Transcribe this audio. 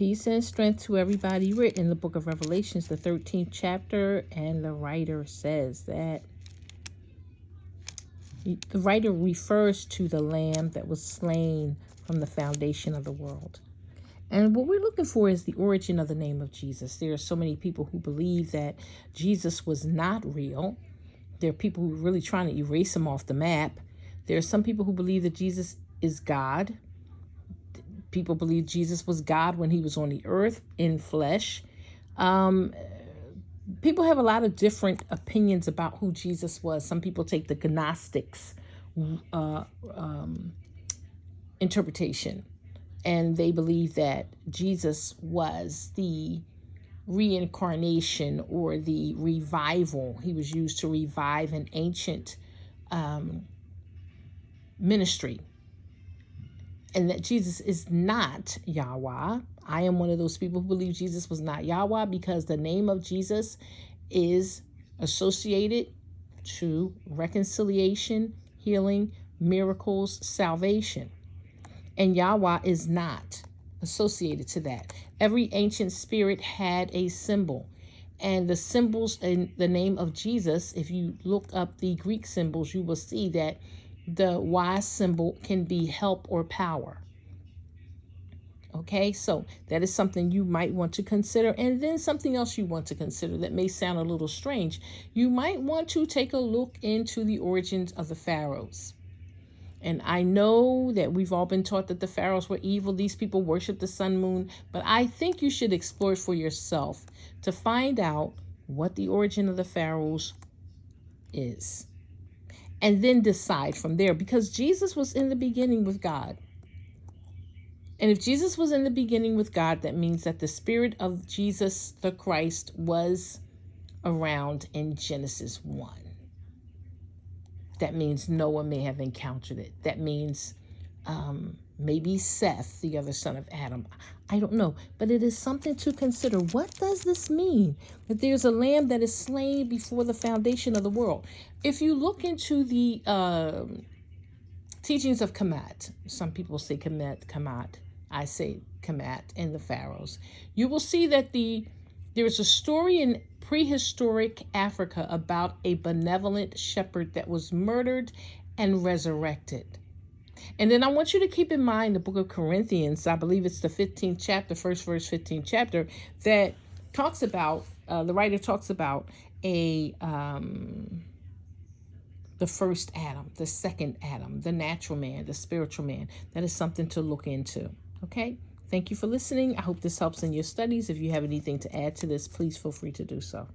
Peace and strength to everybody. We're in the book of Revelations, the 13th chapter, and the writer says that the writer refers to the lamb that was slain from the foundation of the world. And what we're looking for is the origin of the name of Jesus. There are so many people who believe that Jesus was not real. There are people who are really trying to erase him off the map. There are some people who believe that Jesus is God. People believe Jesus was God when he was on the earth in flesh. People have a lot of different opinions about who Jesus was. Some people take the Gnostics interpretation, and they believe that Jesus was the reincarnation or the revival. He was used to revive an ancient ministry. And that Jesus is not Yahweh. I am one of those people who believe Jesus was not Yahweh because the name of Jesus is associated to reconciliation, healing, miracles, salvation. And Yahweh is not associated to that. Every ancient spirit had a symbol. And the symbols in the name of Jesus, if you look up the Greek symbols, you will see that the Y symbol can be help or power. Okay, so that is something you might want to consider. And then something else you want to consider that may sound a little strange. You might want to take a look into the origins of the pharaohs. And I know that we've all been taught that the pharaohs were evil. These people worship the sun, moon. But I think you should explore it for yourself to find out what the origin of the pharaohs is. And then decide from there, because Jesus was in the beginning with God. And if Jesus was in the beginning with God, that means that the spirit of Jesus the Christ was around in Genesis 1. That means Noah may have encountered it. That means maybe Seth, the other son of Adam. I don't know, but it is something to consider. What does this mean? That there's a lamb that is slain before the foundation of the world. If you look into the teachings of Kamat, some people say Kamat, I say Kamat and the pharaohs, you will see that there's a story in prehistoric Africa about a benevolent shepherd that was murdered and resurrected. And then I want you to keep in mind the book of Corinthians, I believe it's the 15th chapter, first verse, 15th chapter, that talks about, the writer talks about the first Adam, the second Adam, the natural man, the spiritual man. That is something to look into. Okay? Thank you for listening. I hope this helps in your studies. If you have anything to add to this, please feel free to do so.